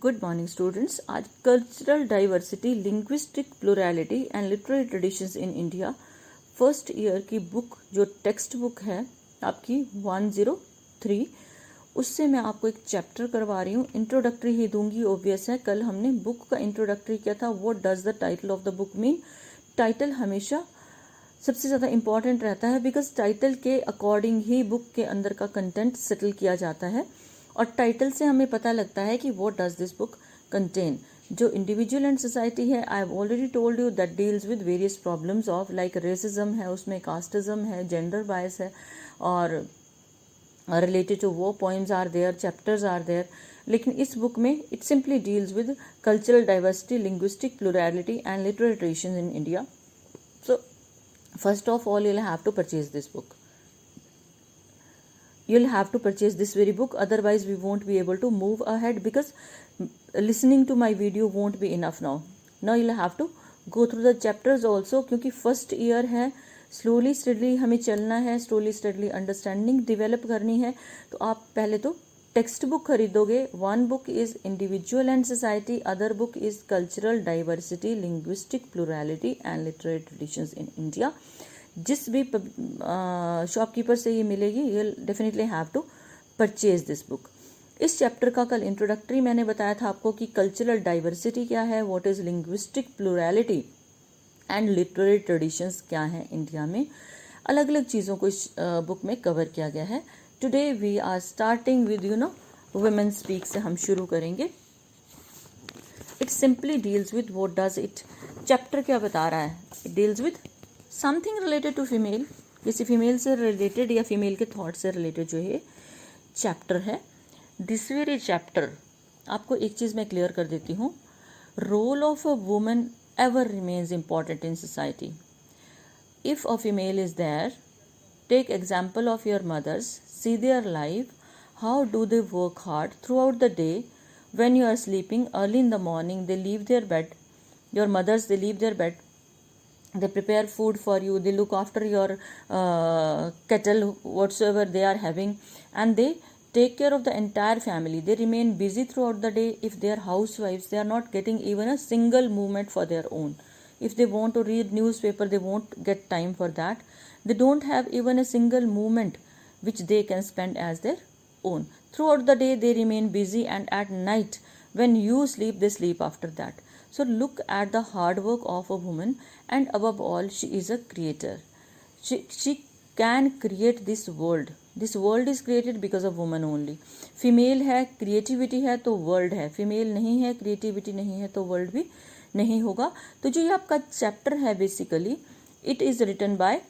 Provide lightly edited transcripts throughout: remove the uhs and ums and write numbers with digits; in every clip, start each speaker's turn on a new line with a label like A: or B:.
A: Good morning students. आज cultural diversity, linguistic plurality and literary traditions in India first year की book जो text book है आपकी 103, उससे मैं आपको एक चैप्टर करवा रही हूँ। इंट्रोडक्टरी ही दूंगी, ऑब्वियस है। कल हमने बुक का इंट्रोडक्टरी किया था। What does the title of the book mean. Title हमेशा सबसे ज़्यादा इंपॉर्टेंट रहता है, बिकॉज टाइटल के अकॉर्डिंग ही बुक के अंदर का कंटेंट सेटल किया जाता है, और टाइटल से हमें पता लगता है कि what does this book contain. जो इंडिविजुअल एंड सोसाइटी है, I have already told you that deals with various problems of like racism है, उसमें कास्टिज्म है, जेंडर बायस है, और रिलेटेड टू वो poems are there, chapters are there. लेकिन इस बुक में it simply deals with cultural diversity, linguistic plurality and literary traditions in India. So first of all, you'll have to purchase this book. You'll have to purchase this very book, otherwise we won't be able to move ahead, because listening to my video won't be enough now. Now you'll have to go through the chapters also, क्योंकि first year है, slowly steadily हमें चलना है, slowly steadily understanding develop करनी है। तो आप पहले तो टेक्स्ट बुक खरीदोगे। One book is individual and society, other book is cultural diversity, linguistic plurality and literary traditions in India. जिस भी शॉपकीपर से ये मिलेगी, you definitely have to purchase this book. इस चैप्टर का कल इंट्रोडक्टरी मैंने बताया था आपको कि कल्चरल डाइवर्सिटी क्या है, what is linguistic plurality and literary traditions क्या है इंडिया में। अलग अलग चीज़ों को इस बुक में कवर किया गया है। Today we are starting with women speak से हम शुरू करेंगे। It simply deals with what does it. Chapter क्या बता रहा है? It deals with something related to female, किसी फीमेल से रिलेटेड या फीमेल के थॉट से रिलेटेड जो है चैप्टर है। दिस वेरी चैप्टर, आपको एक चीज़ मैं क्लियर कर देती हूँ, role of a woman ever remains important in society. If a female is there, take example of your mothers, see their life, how do they work hard throughout the day. When you are sleeping early in the morning, they leave their bed, your mothers, they leave their bed, they prepare food for you, they look after your kettle, whatsoever they are having, and they take care of the entire family. They remain busy throughout the day. If they are housewives, they are not getting even a single moment for their own. If they want to read newspaper, they won't get time for that. They don't have even a single moment which they can spend as their own. Throughout the day they remain busy, and at night when you sleep, they sleep after that. So look at the hard work of a woman, and above all, she is a creator. She can create this world. This world is created because of woman only. Female है, creativity है तो world है। Female नहीं है, creativity नहीं है तो world भी नहीं होगा। तो जो ये आपका चैप्टर है, basically it is written by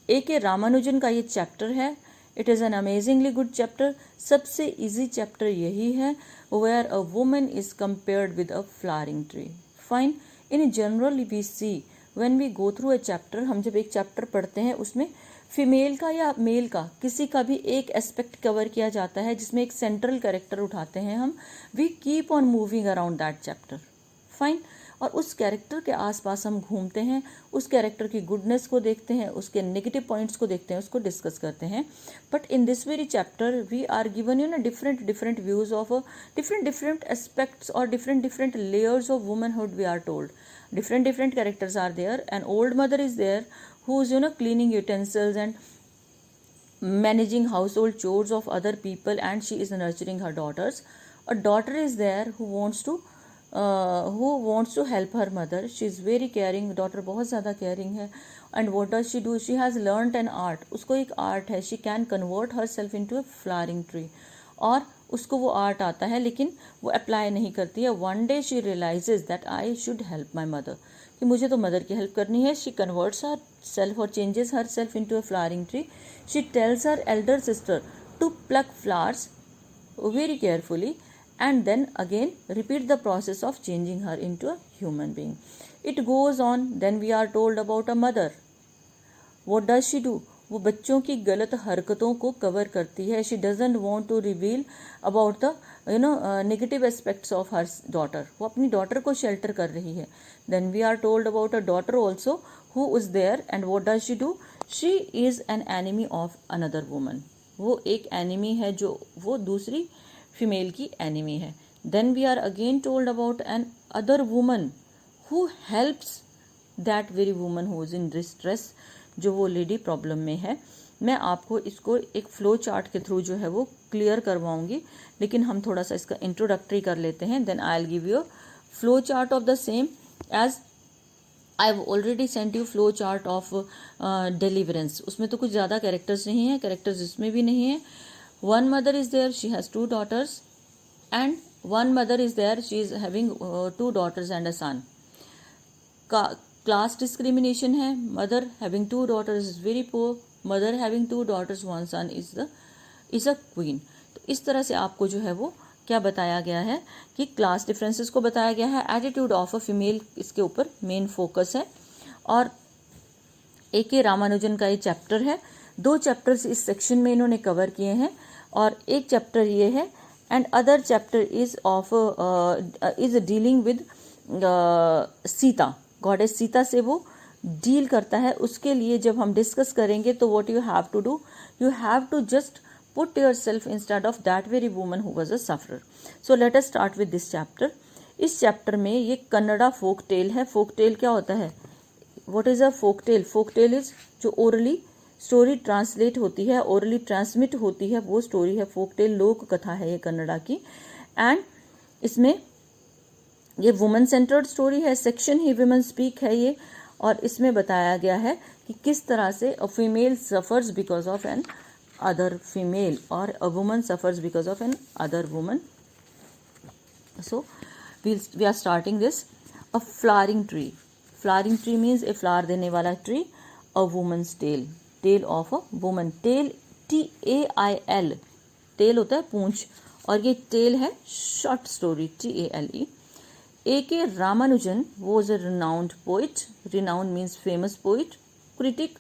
A: A.K. Ramanujan का ये चैप्टर है। It is an amazingly good chapter. सबसे इजी चैप्टर यही है, where a woman is compared with a flowering tree. Fine. In general we see when we go through a chapter, हम जब एक chapter पढ़ते हैं उसमें फीमेल का या मेल का किसी का भी एक एस्पेक्ट कवर किया जाता है, जिसमें एक सेंट्रल कैरेक्टर उठाते हैं हम। We keep on moving around that chapter. Fine. और उस कैरेक्टर के आसपास हम घूमते हैं, उस कैरेक्टर की गुडनेस को देखते हैं, उसके नेगेटिव पॉइंट्स को देखते हैं, उसको डिस्कस करते हैं। But in this very chapter we are given you ना different views of different aspects और different layers of womanhood we are told. Different characters are there. An old mother is there who is cleaning utensils and managing household chores of other people, and she is nurturing her daughters. A daughter is there who wants to help her mother. She is very caring. Daughter बहुत ज़्यादा caring है. And what does she do? She has learnt an art. उसको एक art है. She can convert herself into a flowering tree. और उसको वो art आता है, लेकिन वो apply नहीं करती है. One day she realizes that I should help my mother. कि मुझे तो मदर की हेल्प करनी है. She converts herself or changes herself into a flowering tree. She tells her elder sister to pluck flowers very carefully, and then again repeat the process of changing her into a human being. It goes on. Then we are told about a mother. What does she do? वो बच्चों की गलत हरकतों को cover करती है. She doesn't want to reveal about the negative aspects of her daughter. वो अपनी डॉटर को शेल्टर कर रही है. Then we are told about a daughter also who is there, and what does she do? She is an enemy of another woman. वो एक enemy है, जो वो दूसरी फीमेल की एनिमी है. Then we are again told about an other woman who helps that very woman who is in distress, जो वो लेडी प्रॉब्लम में है. मैं आपको इसको एक फ्लो चार्ट के थ्रू जो है वो क्लियर करवाऊंगी, लेकिन हम थोड़ा सा इसका इंट्रोडक्टरी कर लेते हैं. Then I will give you flow chart of the same as I have already sent you flow chart of deliverance. उसमें तो कुछ ज़्यादा कैरेक्टर्स नहीं है, कैरेक्टर्स इसमें भी नहीं है. One mother is there, she has 2 daughters, and one mother is there, she is having 2 daughters and a son. Class discrimination है. Mother having 2 daughters is very poor, mother having 2 daughters 1 son is a queen. तो इस तरह से आपको जो है वो क्या बताया गया है कि क्लास डिफरेंसेस को बताया गया है. एटीट्यूड ऑफ अ फीमेल इसके ऊपर मेन फोकस है. और A.K. रामानुजन का ये चैप्टर है. 2 चैप्टर्स इस सेक्शन में इन्होंने कवर किए हैं, और एक चैप्टर ये है, and other chapter is dealing with Sita. Goddess Sita से वो डील करता है. उसके लिए जब हम डिस्कस करेंगे तो what you have to do, you have to just put yourself instead of that very woman who was a sufferer. So let us start with this chapter. इस चैप्टर में ये कन्नड़ा फोक टेल है. Folk tale क्या होता है? What is a folk tale? Folk tale is जो orally story translate होती है, ओरली ट्रांसमिट होती है, वो स्टोरी है फोक टेल. लोक कथा है ये कन्नड़ा की. एंड इसमें ये वुमेन सेंटर्ड स्टोरी है. सेक्शन ही वुमेन स्पीक है ये. और इसमें बताया गया है कि किस तरह से a female suffers because of an other female, or a woman suffers because of an other woman. So we are starting this. A flowering tree. Flowering tree means a flower देने वाला tree. A woman's tale. Tale of a woman. Tale T-A-I-L. Tale होता है पूंछ, और ये tale है short story T-A-L-E. A.K. Ramanujan was a renowned poet. Renowned means famous poet. Critic,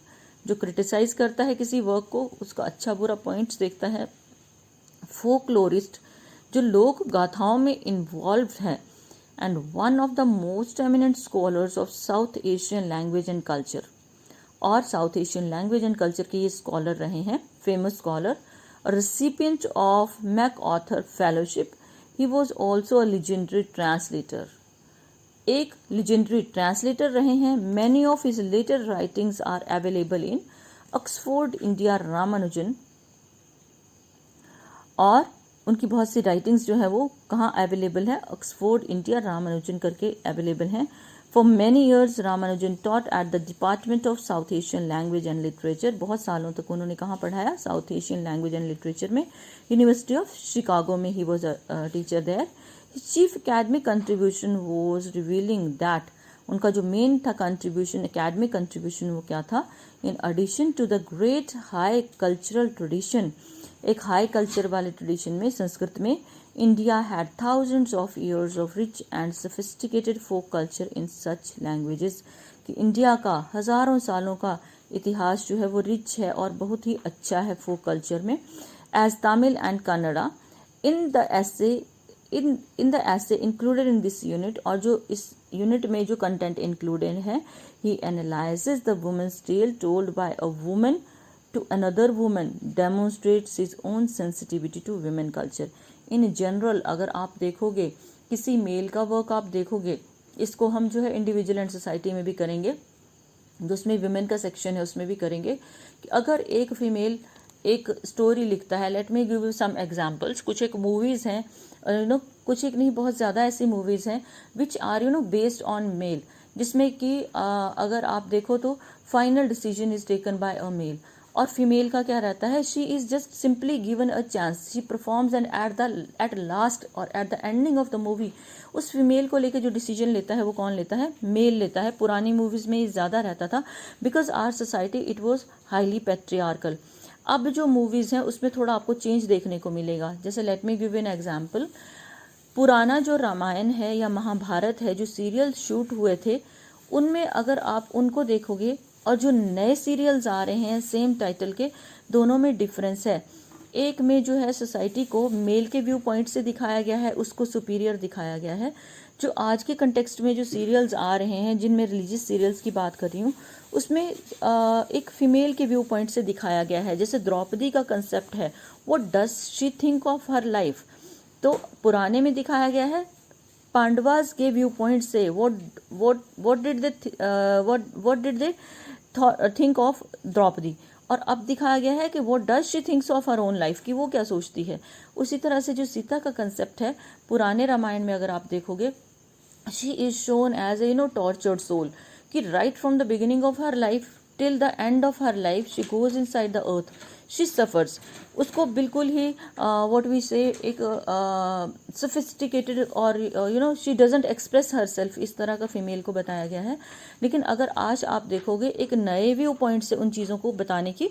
A: जो criticise करता है किसी वर्क को, उसका अच्छा बुरा पॉइंट्स देखता है. फोकलोरिस्ट, जो लोक गाथाओं में इन्वॉल्व है. And one of the most eminent scholars of South Asian language and culture. और South Asian language and culture के ये स्कॉलर रहे हैं, famous scholar. Recipient of MacArthur fellowship. He was also a legendary translator. एक legendary translator रहे हैं. Many of his later writings are available in Oxford India Ramanujan. और उनकी बहुत सी राइटिंग्स जो है वो कहाँ अवेलेबल है? ऑक्सफोर्ड इंडिया रामानुजन करके अवेलेबल हैं. For many years Ramanujan taught at the department of South Asian language and literature. बहुत सालों तक उन्होंने कहाँ पढ़ाया? South Asian language and literature में. यूनिवर्सिटी ऑफ शिकागो में ही was a teacher there. His chief academic contribution was revealing that उनका जो मेन था कंट्रीब्यूशन, एकेडमिक कंट्रीब्यूशन, वो क्या था? In addition to the great high cultural tradition, एक हाई कल्चर वाले ट्रेडिशन में, संस्कृत में, India had thousands of years of rich and sophisticated folk culture in such languages. कि इंडिया का हजारों सालों का इतिहास जो है वो रिच है और बहुत ही अच्छा है फोक कल्चर में. As Tamil and Kannada. In the essay in the essay included in this unit, और जो इस यूनिट में जो कंटेंट इंक्लूडेड है, he analyzes the woman's tale told by a woman to another woman, demonstrates his own sensitivity to women culture. in general अगर आप देखोगे किसी मेल का वर्क आप देखोगे, इसको हम जो है इंडिविजुअल एंड सोसाइटी में भी करेंगे, जो उसमें विमेन का सेक्शन है उसमें भी करेंगे, कि अगर एक फीमेल एक स्टोरी लिखता है. Let me give you some examples. कुछ एक मूवीज हैं, कुछ एक नहीं, बहुत ज़्यादा ऐसी मूवीज हैं which are based on male, जिसमें कि अगर आप देखो तो final decision is taken by a male, और फीमेल का क्या रहता है? She is just simply given a chance, she performs, and at last और at the ending of the movie उस फीमेल को लेकर जो डिसीजन लेता है वो कौन लेता है? मेल लेता है. पुरानी मूवीज में ये ज़्यादा रहता था, because our society it was highly patriarchal. अब जो मूवीज़ हैं उसमें थोड़ा आपको चेंज देखने को मिलेगा. जैसे late me give an example. पुराना जो रामायण है या महाभारत है, जो सीरियल शूट हुए थे, उनमें अगर आप उनको देखोगे और जो नए सीरियल्स आ रहे हैं सेम टाइटल के, दोनों में डिफरेंस है. एक में जो है सोसाइटी को मेल के व्यू पॉइंट से दिखाया गया है, उसको सुपीरियर दिखाया गया है. जो आज के कंटेक्स्ट में जो सीरियल्स आ रहे हैं, जिनमें रिलीजियस सीरियल्स की बात कर रही हूँ, उसमें एक फीमेल के व्यू पॉइंट से दिखाया गया है. जैसे द्रौपदी का कंसेप्ट है, what does she think of her life. तो पुराने में दिखाया गया है पांडवास के व्यू पॉइंट से what did they think of Draupadi, और अब दिखाया गया है कि what does she thinks of her own life, कि वो क्या सोचती है। उसी तरह से जो सीता का कंसेप्ट है पुराने रामायण में अगर आप देखोगे, she is shown as a tortured soul, कि right from the beginning of her life till the end of her life she goes inside the earth, she suffers। उसको बिल्कुल ही what we say एक sophisticated और she doesn't express herself, इस तरह का female को बताया गया है। लेकिन अगर आज आप देखोगे एक नए व्यू पॉइंट से उन चीज़ों को बताने की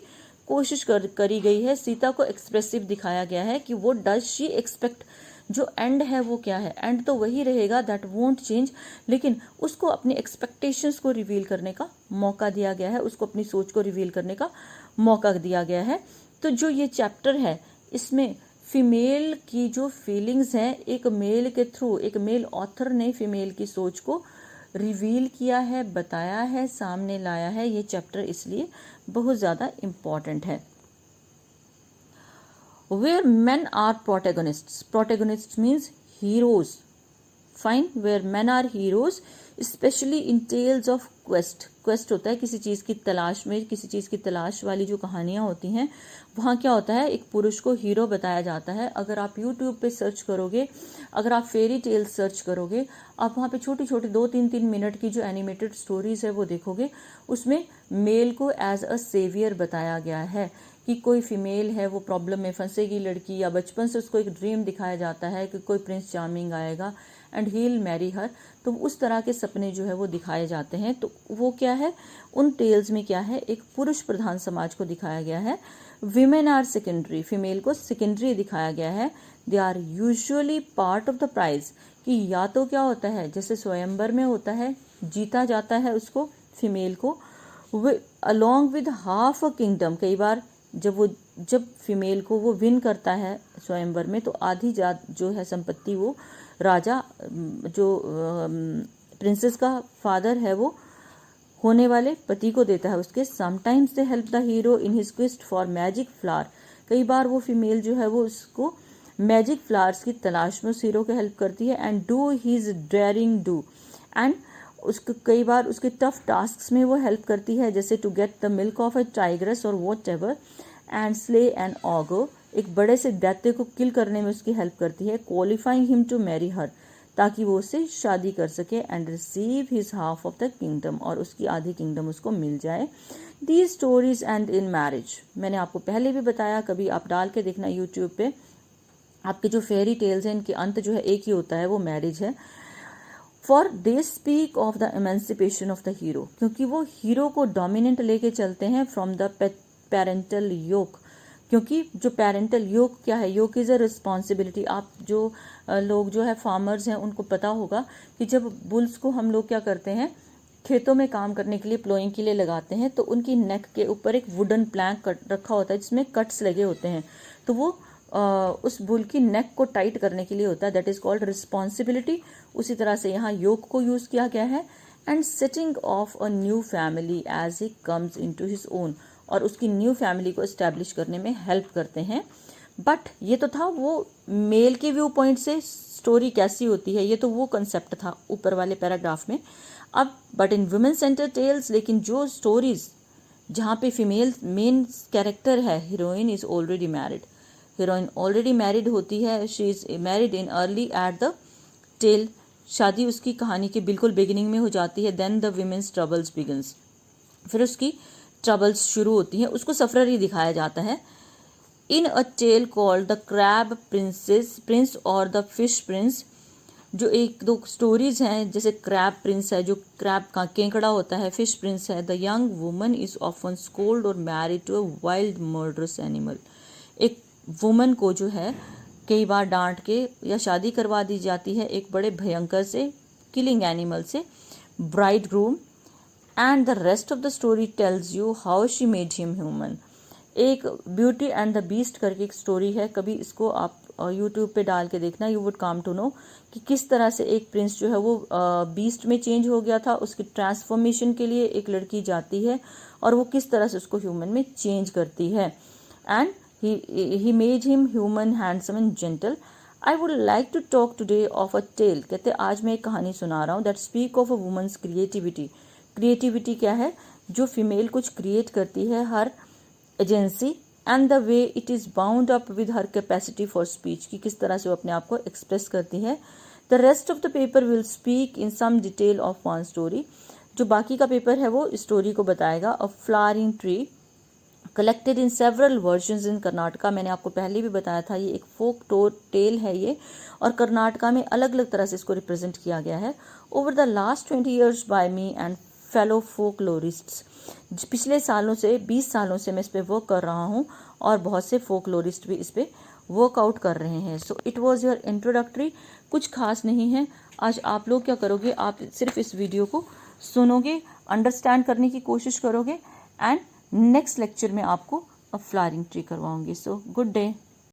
A: कोशिश करी गई है। सीता को एक्सप्रेसिव दिखाया गया है कि वो डज शी एक्सपेक्ट, जो एंड है वो क्या है, एंड तो वही रहेगा, दैट वोंट चेंज, लेकिन उसको अपनी एक्सपेक्टेशंस को रिवील करने का मौका दिया गया है, उसको अपनी सोच को रिवील करने का मौका दिया गया है। तो जो ये चैप्टर है इसमें फीमेल की जो फीलिंग्स हैं एक मेल के थ्रू, एक मेल ऑथर ने फीमेल की सोच को रिवील किया है, बताया है, सामने लाया है। ये चैप्टर इसलिए बहुत ज़्यादा इम्पॉर्टेंट है। Where men are protagonists, protagonists means heroes, fine, where men are heroes, especially in tales of quest, quest होता है किसी चीज़ की तलाश में, किसी चीज़ की तलाश वाली जो कहानियाँ होती हैं वहाँ क्या होता है, एक पुरुष को हीरो बताया जाता है। अगर आप YouTube पे सर्च करोगे, अगर आप फेरी टेल्स सर्च करोगे, आप वहाँ पे छोटी छोटी 2-3 मिनट की जो एनिमेटेड स्टोरीज है वो देखोगे, उसमें मेल को एज अ सेवियर बताया गया है कि कोई फीमेल है वो प्रॉब्लम में फंसेगी लड़की, या बचपन से उसको एक ड्रीम दिखाया जाता है कि कोई प्रिंस चार्मिंग आएगा and he will marry her, तो उस तरह के सपने जो है वो दिखाए जाते हैं। तो वो क्या है, उन टेल्स में क्या है, एक पुरुष प्रधान समाज को दिखाया गया है। विमेन आर सेकेंडरी, फीमेल को सेकेंडरी दिखाया गया है। They are usually part of the prize, कि या तो क्या होता है जैसे स्वयंवर में होता है, जीता जाता है उसको फीमेल को along with half a kingdom. कई बार जब फीमेल को वो विन करता है स्वयंवर में तो आधी जो है संपत्ति वो राजा, जो प्रिंसेस का फादर है वो होने वाले पति को देता है उसके। Sometimes they help the hero in his quest for magic flower, कई बार वो फीमेल जो है वो उसको मैजिक फ्लावर्स की तलाश में उस हीरो को हेल्प करती है। And do his daring do, एंड उसको कई बार उसके टफ टास्क्स में वो हेल्प करती है, जैसे to get the milk of a tigress और whatever, and slay an ogre, एक बड़े से दैत्य को किल करने में उसकी हेल्प करती है। Qualifying him to marry her, ताकि वो उससे शादी कर सके, and receive his half of the kingdom, और उसकी आधी किंगडम उसको मिल जाए। These stories and in marriage, मैंने आपको पहले भी बताया, कभी आप डाल के देखना यूट्यूब पे, आपके जो फेरी टेल्स हैं इनके अंत जो है एक ही होता है, वो मैरिज है। For they speak of the emancipation of the hero, क्योंकि वो हीरो को डोमिनेंट लेके चलते हैं फ्रॉम द पेरेंटल योक, क्योंकि जो पेरेंटल योक क्या है, योक इज़ अ रिस्पॉन्सिबिलिटी। आप जो लोग जो है फार्मर्स हैं उनको पता होगा कि जब बुल्स को हम लोग क्या करते हैं, खेतों में काम करने के लिए प्लोइंग के लिए लगाते हैं, तो उनकी नेक के ऊपर एक वुडन प्लैंक रखा होता है जिसमें कट्स लगे होते हैं, तो वो उस बुल की नेक को टाइट करने के लिए होता है, दैट इज कॉल्ड रिस्पॉन्सिबिलिटी। उसी तरह से यहाँ योग को यूज किया गया है। And setting of a new family as he comes into his own, और उसकी न्यू फैमिली को एस्टेब्लिश करने में हेल्प करते हैं। बट ये तो था वो मेल के व्यू पॉइंट से स्टोरी कैसी होती है, ये तो वो कंसेप्ट था ऊपर वाले पैराग्राफ में। अब but in women centre tales, लेकिन जो स्टोरीज जहाँ पे फीमेल मेन कैरेक्टर है, heroine is already married, heroine already married होती है, she is married in early at the tale, शादी उसकी कहानी के बिल्कुल बिगिनिंग में हो जाती है। Then the women's troubles begins, फिर उसकी ट्रबल्स शुरू होती हैं, उसको सफरर ही दिखाया जाता है। In a tale called the crab prince और द फिश प्रिंस, जो एक दो स्टोरीज हैं, जैसे क्रैब प्रिंस है जो क्रैब का केकड़ा होता है, फिश प्रिंस है। The young woman is often scold और married to a wild murderous animal, एक वुमन को जो है कई बार डांट के या शादी करवा दी जाती है एक बड़े भयंकर से किलिंग एनिमल से, bride groom. And the rest of the story tells you how she made him human. एक ब्यूटी एंड द बीस्ट करके एक स्टोरी है, कभी इसको आप यूट्यूब पे डाल के देखना, you would come to know कि किस तरह से एक प्रिंस जो है वो बीस्ट में चेंज हो गया था, उसकी ट्रांसफॉर्मेशन के लिए एक लड़की जाती है और वो किस तरह से उसको ह्यूमन में चेंज करती है। And he made him human, handsome and gentle। I would like to talk today of a tale, कहते आज मैं एक कहानी सुना रहा हूँ that speak of a women's creativity. Creativity क्या है? जो फीमेल कुछ क्रिएट करती है, her agency, and the way it is bound up with her capacity for speech, कि किस तरह से वो अपने आप को एक्सप्रेस करती है। The rest of the paper will speak in some detail of one story, जो बाकी का पेपर है वो स्टोरी को बताएगा। A flowering tree collected in several versions in Karnataka, मैंने आपको पहले भी बताया था ये एक फोक टेल है ये, और कर्नाटका में अलग अलग तरह से इसको रिप्रेजेंट किया गया है। Over the last 20 years by me and fellow folklorists, पिछले सालों से 20 सालों से मैं इस पर वर्क कर रहा हूँ और बहुत से फोकलोरिस्ट भी इस पर वर्कआउट कर रहे हैं। So it was your introductory, कुछ खास नहीं है। आज आप लोग क्या करोगे, आप सिर्फ इस वीडियो को सुनोगे, अंडरस्टैंड करने की कोशिश करोगे, एंड नेक्स्ट लेक्चर में आपको फ्लावरिंग ट्री करवाऊंगी। So good day.